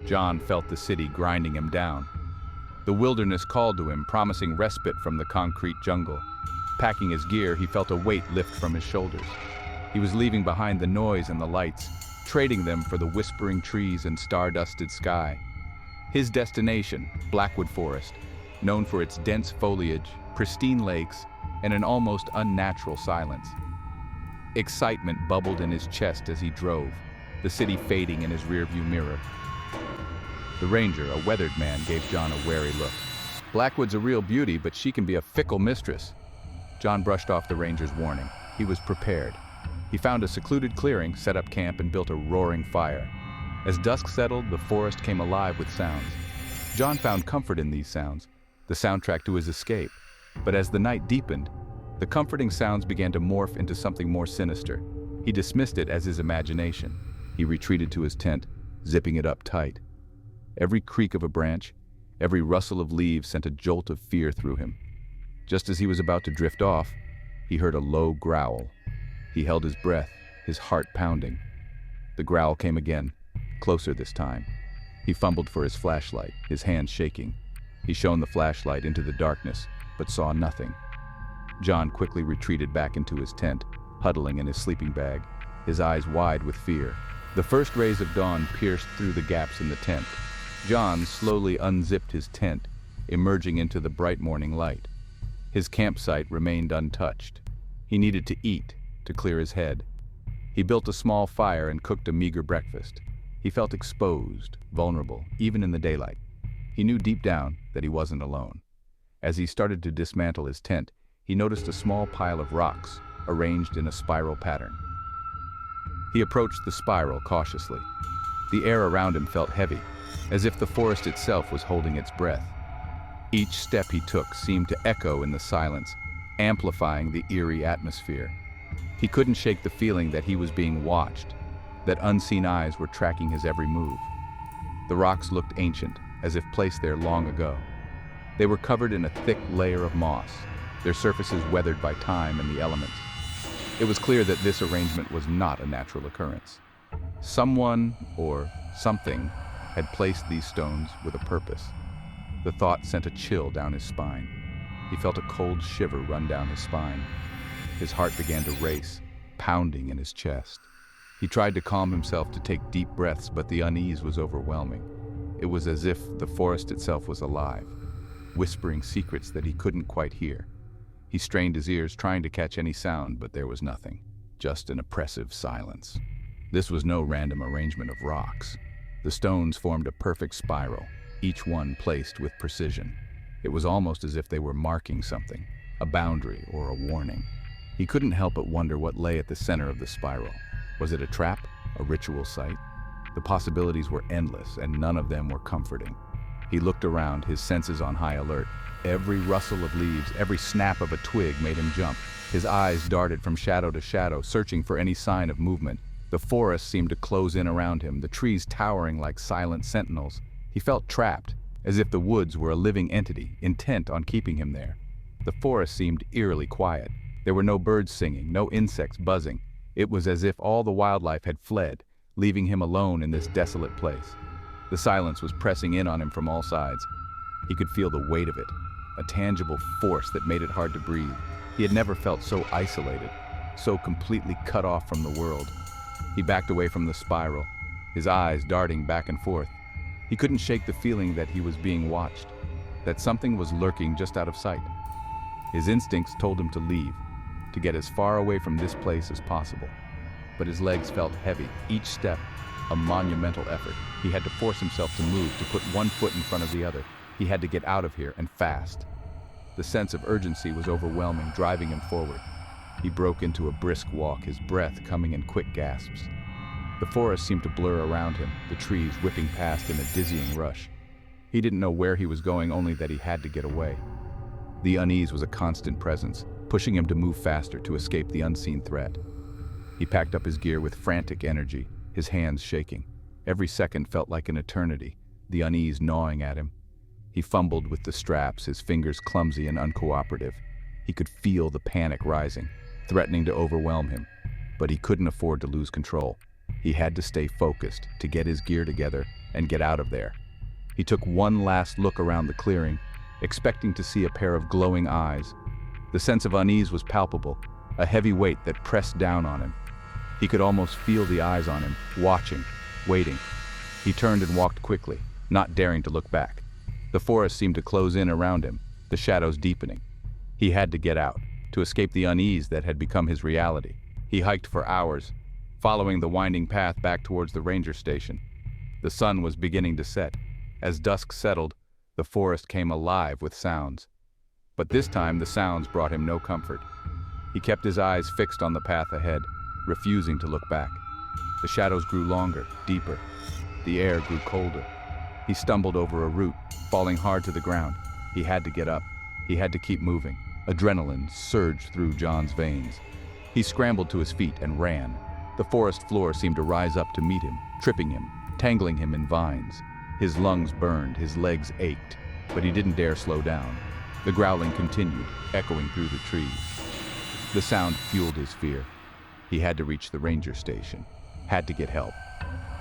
John felt the city grinding him down. The wilderness called to him, promising respite from the concrete jungle. Packing his gear, he felt a weight lift from his shoulders. He was leaving behind the noise and the lights, trading them for the whispering trees and star-dusted sky. His destination, Blackwood Forest, known for its dense foliage, pristine lakes, and an almost unnatural silence. Excitement bubbled in his chest as he drove, the city fading in his rearview mirror. The ranger, a weathered man, gave John a wary look. "Blackwood's a real beauty, but she can be a fickle mistress." John brushed off the ranger's warning. He was prepared. He found a secluded clearing, set up camp, and built a roaring fire. As dusk settled, the forest came alive with sounds. John found comfort in these sounds, the soundtrack to his escape. But as the night deepened, the comforting sounds began to morph into something more sinister. He dismissed it as his imagination. He retreated to his tent, zipping it up tight. Every creak of a branch, every rustle of leaves sent a jolt of fear through him. Just as he was about to drift off, he heard a low growl. He held his breath, his heart pounding. The growl came again, closer this time. He fumbled for his flashlight, his hands shaking. He shone the flashlight into the darkness, but saw nothing. John quickly retreated back into his tent, huddling in his sleeping bag, his eyes wide with fear. The first rays of dawn pierced through the gaps in the tent. John slowly unzipped his tent, emerging into the bright morning light. His campsite remained untouched. He needed to eat, to clear his head. He built a small fire and cooked a meager breakfast. He felt exposed, vulnerable, even in the daylight. He knew deep down that he wasn't alone. As he started to dismantle his tent, he noticed a small pile of rocks, arranged in a spiral pattern. He approached the spiral cautiously. The air around him felt heavy, as if the forest itself was holding its breath. Each step he took seemed to echo in the silence, amplifying the eerie atmosphere. He couldn't shake the feeling that he was being watched, that unseen eyes were tracking his every move. The rocks looked ancient, as if placed there long ago. They were covered in a thick layer of moss, their surfaces weathered by time and the elements. It was clear that this arrangement was not a natural occurrence. Someone, or something, had placed these stones with a purpose. The thought sent a chill down his spine. He felt a cold shiver run down his spine. His heart began to race, pounding in his chest. He tried to calm himself to take deep breaths, but the unease was overwhelming. It was as if the forest itself was alive, whispering secrets that he couldn't quite hear. He strained his ears, trying to catch any sound, but there was nothing, just an oppressive silence. This was no random arrangement of rocks. The stones formed a perfect spiral, each one placed with precision. It was almost as if they were marking something, a boundary or a warning. He couldn't help but wonder what lay at the center of the spiral. Was it a trap, a ritual site? The possibilities were endless, and none of them were comforting. He looked around, his senses on high alert. Every rustle of leaves, every snap of a twig made him jump. His eyes darted from shadow to shadow, searching for any sign of movement. The forest seemed to close in around him, the trees towering like silent sentinels. He felt trapped, as if the woods were a living entity, intent on keeping him there. The forest seemed eerily quiet. There were no birds singing, no insects buzzing. It was as if all the wildlife had fled, leaving him alone in this desolate place. The silence was pressing in on him from all sides. He could feel the weight of it, a tangible force that made it hard to breathe. He had never felt so isolated, so completely cut off from the world. He backed away from the spiral, his eyes darting back and forth. He couldn't shake the feeling that he was being watched, that something was lurking just out of sight. His instincts told him to leave, to get as far away from this place as possible. But his legs felt heavy, each step a monumental effort. He had to force himself to move, to put one foot in front of the other. He had to get out of here, and fast. The sense of urgency was overwhelming, driving him forward. He broke into a brisk walk, his breath coming in quick gasps. The forest seemed to blur around him, the trees whipping past in a dizzying rush. He didn't know where he was going, only that he had to get away. The unease was a constant presence, pushing him to move faster, to escape the unseen threat. He packed up his gear with frantic energy, his hands shaking. Every second felt like an eternity, the unease gnawing at him. He fumbled with the straps, his fingers clumsy and uncooperative. He could feel the panic rising, threatening to overwhelm him, but he couldn't afford to lose control. He had to stay focused to get his gear together and get out of there. He took one last look around the clearing, expecting to see a pair of glowing eyes. The sense of unease was palpable, a heavy weight that pressed down on him. He could almost feel the eyes on him, watching, waiting. He turned and walked quickly, not daring to look back. The forest seemed to close in around him, the shadows deepening. He had to get out, to escape the unease that had become his reality. He hiked for hours, following the winding path back towards the ranger station. The sun was beginning to set. As dusk settled, the forest came alive with sounds. But this time the sounds brought him no comfort. He kept his eyes fixed on the path ahead, refusing to look back. The shadows grew longer, deeper. The air grew colder. He stumbled over a root, falling hard to the ground. He had to get up. He had to keep moving. Adrenaline surged through John's veins. He scrambled to his feet and ran. The forest floor seemed to rise up to meet him, tripping him, tangling him in vines. His lungs burned, his legs ached, but he didn't dare slow down. The growling continued, echoing through the trees. The sound fueled his fear. He had to reach the ranger station, had to get help.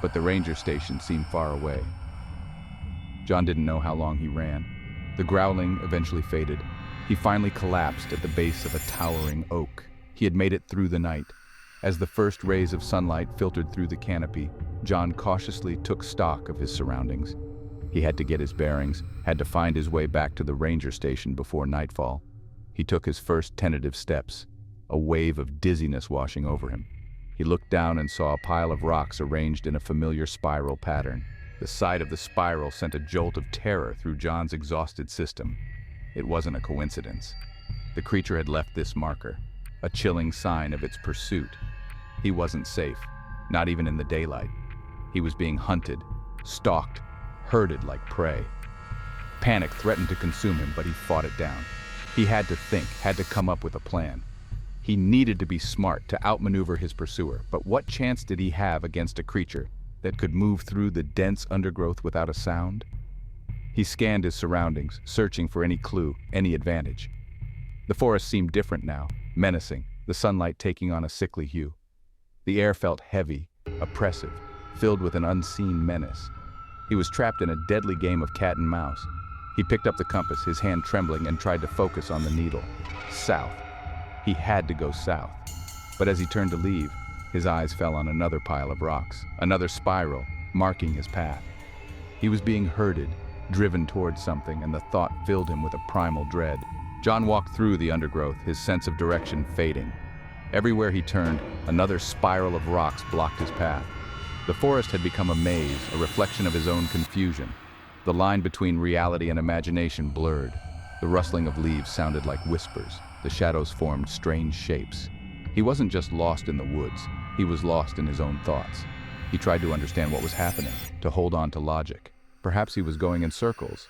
But the ranger station seemed far away. John didn't know how long he ran. The growling eventually faded. He finally collapsed at the base of a towering oak. He had made it through the night. As the first rays of sunlight filtered through the canopy, John cautiously took stock of his surroundings. He had to get his bearings, had to find his way back to the ranger station before nightfall. He took his first tentative steps, a wave of dizziness washing over him. He looked down and saw a pile of rocks arranged in a familiar spiral pattern. The sight of the spiral sent a jolt of terror through John's exhausted system. It wasn't a coincidence. The creature had left this marker, a chilling sign of its pursuit. He wasn't safe, not even in the daylight. He was being hunted, stalked, herded like prey. Panic threatened to consume him, but he fought it down. He had to think, had to come up with a plan. He needed to be smart to outmaneuver his pursuer, but what chance did he have against a creature that could move through the dense undergrowth without a sound? He scanned his surroundings, searching for any clue, any advantage. The forest seemed different now, menacing, the sunlight taking on a sickly hue. The air felt heavy, oppressive, filled with an unseen menace. He was trapped in a deadly game of cat and mouse. He picked up the compass, his hand trembling, and tried to focus on the needle. South. He had to go south. But as he turned to leave, his eyes fell on another pile of rocks, another spiral, marking his path. He was being herded, driven towards something, and the thought filled him with a primal dread. John walked through the undergrowth, his sense of direction fading. Everywhere he turned, another spiral of rocks blocked his path. The forest had become a maze, a reflection of his own confusion. The line between reality and imagination blurred. The rustling of leaves sounded like whispers. The shadows formed strange shapes. He wasn't just lost in the woods, he was lost in his own thoughts. He tried to understand what was happening, to hold on to logic. Perhaps he was going in circles,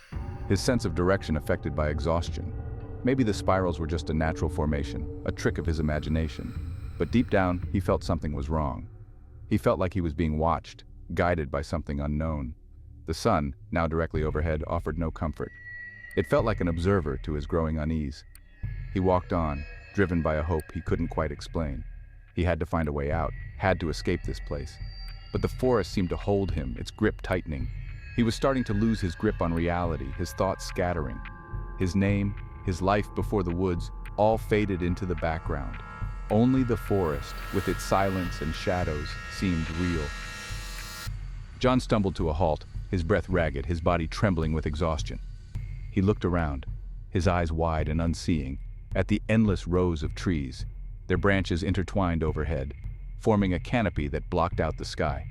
his sense of direction affected by exhaustion. Maybe the spirals were just a natural formation, a trick of his imagination. But deep down, he felt something was wrong. He felt like he was being watched, guided by something unknown. The sun, now directly overhead, offered no comfort. It felt like an observer to his growing unease. He walked on, driven by a hope he couldn't quite explain. He had to find a way out, had to escape this place. But the forest seemed to hold him, its grip tightening. He was starting to lose his grip on reality, his thoughts scattering. His name, his life before the woods, all faded into the background. Only the forest, with its silence and shadows, seemed real. John stumbled to a halt, his breath ragged, his body trembling with exhaustion. He looked around, his eyes wide and unseeing, at the endless rows of trees, their branches intertwined overhead, forming a canopy that blocked out the sky.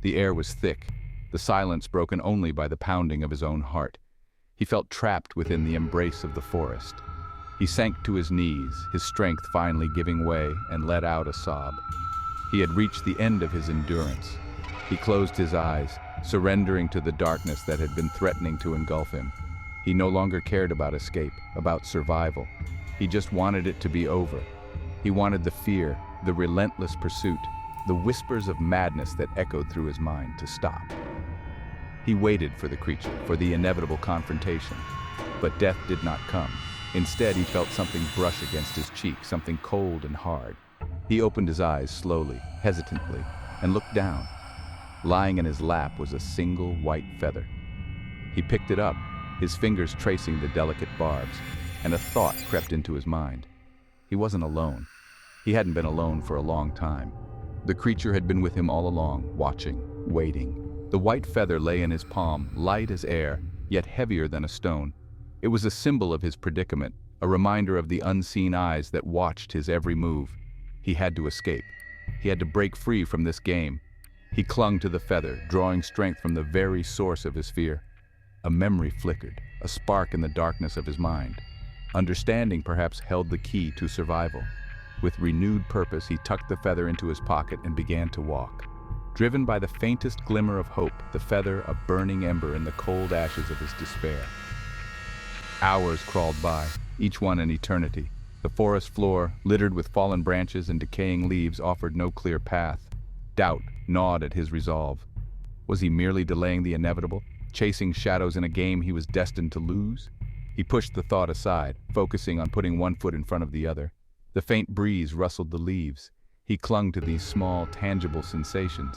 The air was thick, the silence broken only by the pounding of his own heart. He felt trapped within the embrace of the forest. He sank to his knees, his strength finally giving way, and let out a sob. He had reached the end of his endurance. He closed his eyes, surrendering to the darkness that had been threatening to engulf him. He no longer cared about escape, about survival. He just wanted it to be over. He wanted the fear, the relentless pursuit, the whispers of madness that echoed through his mind to stop. He waited for the creature, for the inevitable confrontation. But death did not come. Instead, he felt something brush against his cheek, something cold and hard. He opened his eyes slowly, hesitantly, and looked down. Lying in his lap was a single white feather. He picked it up, his fingers tracing the delicate barbs, and a thought crept into his mind. He wasn't alone. He hadn't been alone for a long time. The creature had been with him all along, watching, waiting. The white feather lay in his palm, light as air, yet heavier than a stone. It was a symbol of his predicament, a reminder of the unseen eyes that watched his every move. He had to escape. He had to break free from this game. He clung to the feather, drawing strength from the very source of his fear. A memory flickered, a spark in the darkness of his mind. Understanding perhaps held the key to survival. With renewed purpose, he tucked the feather into his pocket and began to walk. Driven by the faintest glimmer of hope, the feather a burning ember in the cold ashes of his despair. Hours crawled by, each one an eternity. The forest floor, littered with fallen branches and decaying leaves, offered no clear path. Doubt gnawed at his resolve. Was he merely delaying the inevitable, chasing shadows in a game he was destined to lose? He pushed the thought aside, focusing on putting one foot in front of the other. The faint breeze rustled the leaves. He clung to these small, tangible sensations,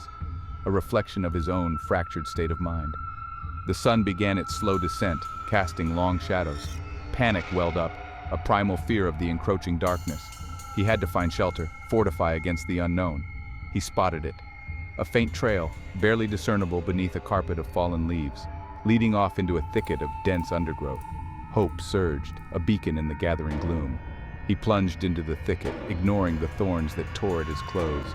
a reflection of his own fractured state of mind. The sun began its slow descent, casting long shadows. Panic welled up, a primal fear of the encroaching darkness. He had to find shelter, fortify against the unknown. He spotted it. A faint trail, barely discernible beneath a carpet of fallen leaves, leading off into a thicket of dense undergrowth. Hope surged, a beacon in the gathering gloom. He plunged into the thicket, ignoring the thorns that tore at his clothes,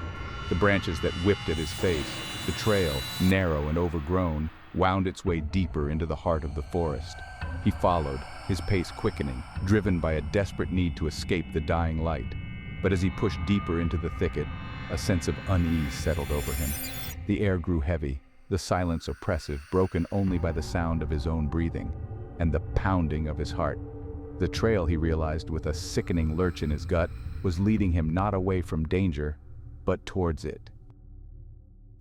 the branches that whipped at his face. The trail, narrow and overgrown, wound its way deeper into the heart of the forest. He followed, his pace quickening, driven by a desperate need to escape the dying light. But as he pushed deeper into the thicket, a sense of unease settled over him. The air grew heavy, the silence oppressive, broken only by the sound of his own breathing and the pounding of his heart. The trail, he realized with a sickening lurch in his gut, was leading him not away from danger, but towards it.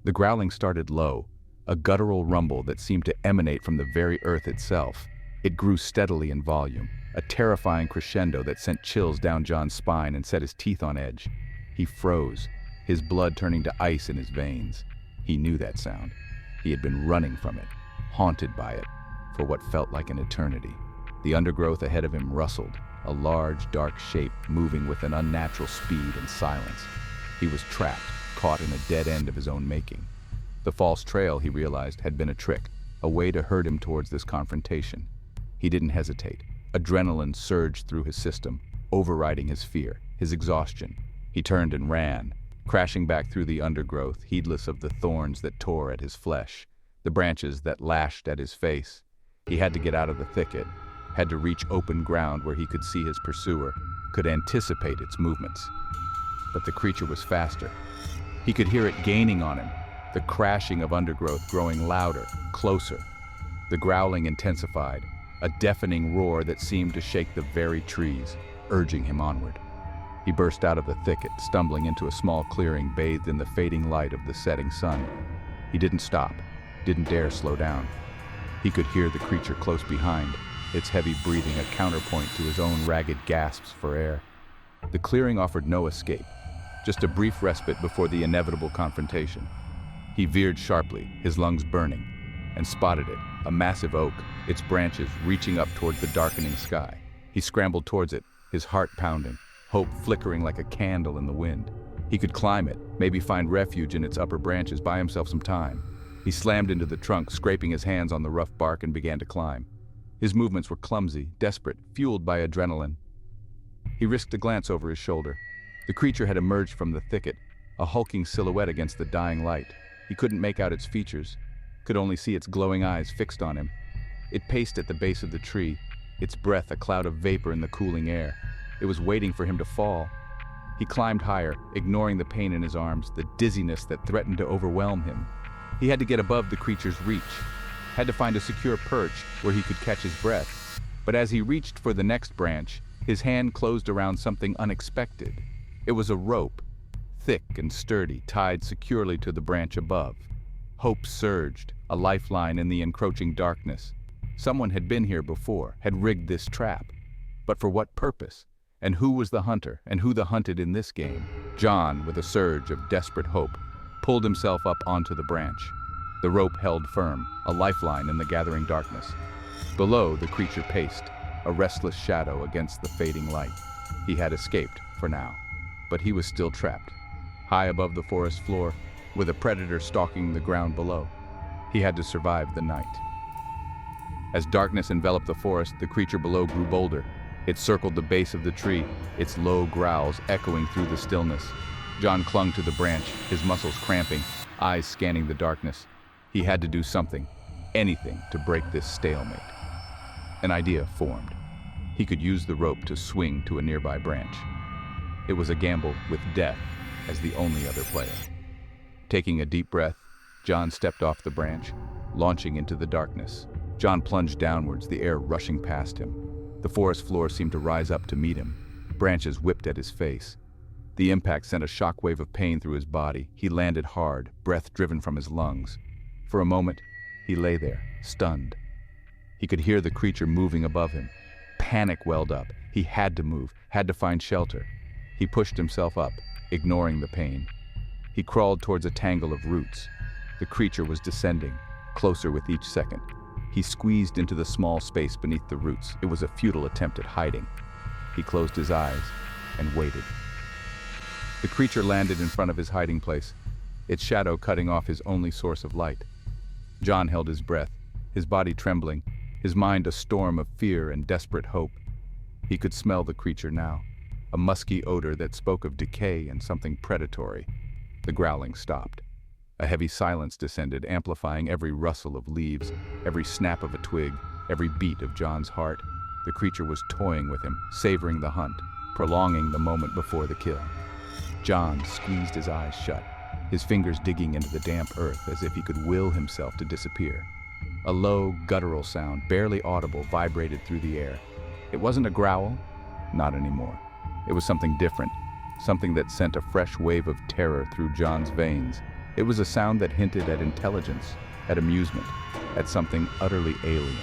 The growling started low, a guttural rumble that seemed to emanate from the very earth itself. It grew steadily in volume, a terrifying crescendo that sent chills down John's spine and set his teeth on edge. He froze, his blood turning to ice in his veins. He knew that sound. He had been running from it, haunted by it, for what felt like an eternity. The undergrowth ahead of him rustled, a large, dark shape moving with an unnatural speed and silence. He was trapped, caught in a dead end of his own making. The false trail, he realized, had been a trick, a way to herd him towards this confrontation. He didn't hesitate. Adrenaline surged through his system, overriding his fear, his exhaustion. He turned and ran, crashing back through the undergrowth, heedless of the thorns that tore at his flesh, the branches that lashed at his face. He had to get out of the thicket, had to reach open ground where he could see his pursuer, could anticipate its movements. But the creature was faster. He could hear it gaining on him, the crashing of undergrowth growing louder, closer. The growling intensified, a deafening roar that seemed to shake the very trees, urging him onward. He burst out of the thicket, stumbling into a small clearing bathed in the fading light of the setting sun. He didn't stop, didn't dare slow down. He could hear the creature close behind, its heavy breathing a counterpoint to his own ragged gasps for air. The clearing offered no escape, just a brief respite before the inevitable confrontation. He veered sharply, his lungs burning, and spotted it, a massive oak, its branches reaching up towards the darkening sky. He scrambled towards it, his heart pounding, hope flickering like a candle in the wind. He could climb it, maybe find refuge in its upper branches, buy himself some time. He slammed into the trunk, scraping his hands on the rough bark, and began to climb. His movements were clumsy, desperate, fueled by adrenaline. He risked a glance over his shoulder. The creature had emerged from the thicket, a hulking silhouette against the dying light. He couldn't make out its features, could only see its glowing eyes fixed on him. It paced at the base of the tree, its breath a cloud of vapor in the cooling air. It was waiting for him to fall. He climbed higher, ignoring the pain in his arms, the dizziness that threatened to overwhelm him. He had to get above the creature's reach, had to find a secure perch where he could catch his breath. But as he reached for the next branch, his hand closed around something unexpected. It was a rope, thick and sturdy, tied securely to the branch above. Hope surged, a lifeline in the encroaching darkness. Someone had been here before, had rigged this trap. But for what purpose? And who was the hunter, and who the hunted in this game? John, with a surge of desperate hope, pulled himself up onto the branch. The rope held firm, a lifeline in the gathering darkness. Below, the creature paced, a restless shadow against the fading light. He had escaped, for now, but he was still trapped, high above the forest floor, with a predator stalking the ground below. He had to survive the night. As darkness enveloped the forest, the creature below grew bolder. It circled the base of the tree, its low growls echoing through the stillness. John clung to the branch, his muscles cramping, eyes scanning the darkness. He had to do something, anything, to break this stalemate. An idea formed. He could use the rope to swing to a nearby branch. It was a gamble with death as the only other player. Taking a deep breath, John stepped off the branch, launching into the darkness. John plunged downwards, the air rushing past him. The forest floor seemed to rise up to meet him. Branches whipped at his face. The impact sent a shockwave of pain through his body. He landed hard, breath driven from his lungs. For a moment, he lay there, stunned. He could hear the creature moving above him. Panic welled up. He had to move, had to find shelter. He pushed himself up, ignoring the pain. He crawled towards a tangle of roots. The creature was descending, closer with each second. He squeezed into the small space beneath the roots. It was a futile attempt at hiding. He closed his eyes and waited. The creature landed in front of his hiding place, its shadow cutting off his only source of light. John held his breath, his body trembling, his mind a storm of fear and desperate hope. He could smell the creature now, a musky odor that spoke of decay and something predatory. The growling stopped. A heavy silence descended, amplifying every rustle of leaves, every snap of a twig, every beat of John's heart. The creature was toying with him, savoring the hunt, prolonging the moment before the kill. John squeezed his eyes shut, his fingers digging into the damp earth as if he could will himself to disappear. A low, guttural sound, barely audible, vibrated through the air. It wasn't a growl, not anymore. It was something different, something that sent a fresh wave of terror through John's veins. It was a sound that hinted at intelligence, at amusement, at something utterly alien.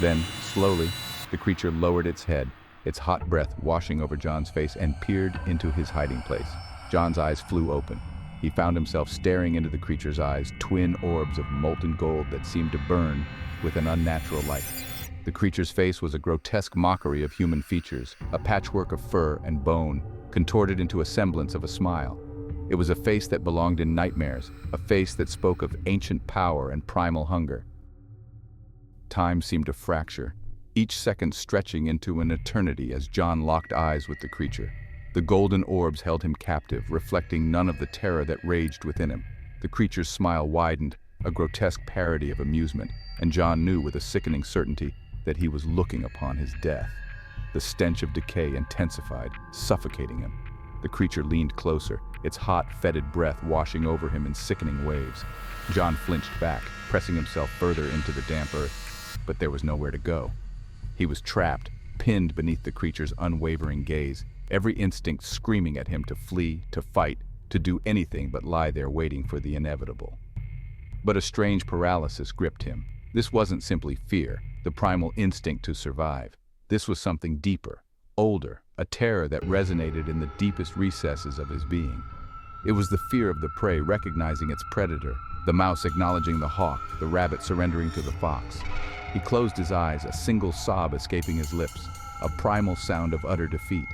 Then, slowly, the creature lowered its head, its hot breath washing over John's face, and peered into his hiding place. John's eyes flew open. He found himself staring into the creature's eyes, twin orbs of molten gold that seemed to burn with an unnatural light. The creature's face was a grotesque mockery of human features, a patchwork of fur and bone, contorted into a semblance of a smile. It was a face that belonged in nightmares, a face that spoke of ancient power and primal hunger. Time seemed to fracture, each second stretching into an eternity as John locked eyes with the creature. The golden orbs held him captive, reflecting none of the terror that raged within him. The creature's smile widened, a grotesque parody of amusement, and John knew with a sickening certainty that he was looking upon his death. The stench of decay intensified, suffocating him. The creature leaned closer, its hot, fetid breath washing over him in sickening waves. John flinched back, pressing himself further into the damp earth, but there was nowhere to go. He was trapped, pinned beneath the creature's unwavering gaze, every instinct screaming at him to flee, to fight, to do anything but lie there waiting for the inevitable. But a strange paralysis gripped him. This wasn't simply fear, the primal instinct to survive. This was something deeper, older, a terror that resonated in the deepest recesses of his being. It was the fear of the prey recognizing its predator, the mouse acknowledging the hawk, the rabbit surrendering to the fox. He closed his eyes, a single sob escaping his lips, a primal sound of utter defeat.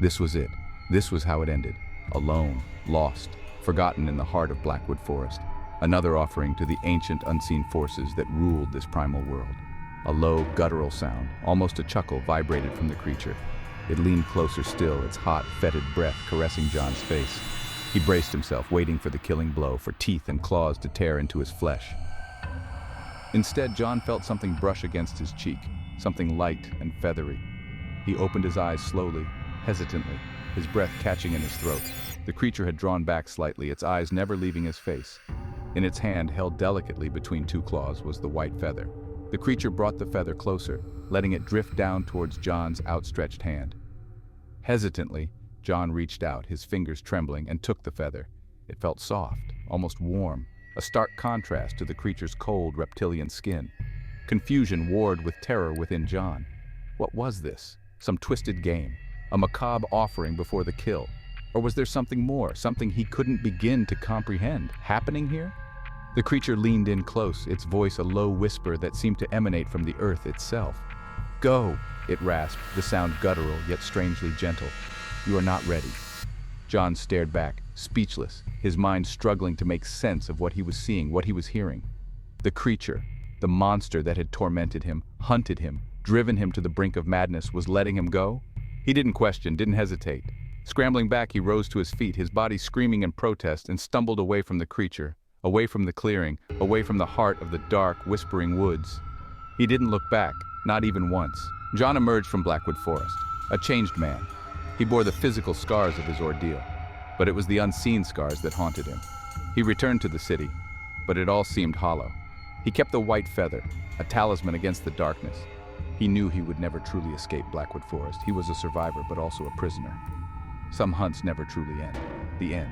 This was it. This was how it ended. Alone, lost, forgotten in the heart of Blackwood Forest. Another offering to the ancient unseen forces that ruled this primal world. A low, guttural sound, almost a chuckle, vibrated from the creature. It leaned closer still, its hot, fetid breath caressing John's face. He braced himself, waiting for the killing blow, for teeth and claws to tear into his flesh. Instead, John felt something brush against his cheek, something light and feathery. He opened his eyes slowly, hesitantly, his breath catching in his throat. The creature had drawn back slightly, its eyes never leaving his face. In its hand, held delicately between two claws, was the white feather. The creature brought the feather closer, letting it drift down towards John's outstretched hand. Hesitantly, John reached out, his fingers trembling, and took the feather. It felt soft, almost warm, a stark contrast to the creature's cold, reptilian skin. Confusion warred with terror within John. What was this? Some twisted game? A macabre offering before the kill? Or was there something more, something he couldn't begin to comprehend, happening here? The creature leaned in close, its voice a low whisper that seemed to emanate from the earth itself. "Go," it rasped, the sound guttural yet strangely gentle. "You are not ready." John stared back, speechless, his mind struggling to make sense of what he was seeing, what he was hearing. The creature, the monster that had tormented him, hunted him, driven him to the brink of madness, was letting him go? He didn't question, didn't hesitate. Scrambling back, he rose to his feet, his body screaming in protest, and stumbled away from the creature, away from the clearing, away from the heart of the dark, whispering woods. He didn't look back, not even once. John emerged from Blackwood Forest, a changed man. He bore the physical scars of his ordeal, but it was the unseen scars that haunted him. He returned to the city, but it all seemed hollow. He kept the white feather, a talisman against the darkness. He knew he would never truly escape Blackwood Forest. He was a survivor, but also a prisoner. Some hunts never truly end. The end.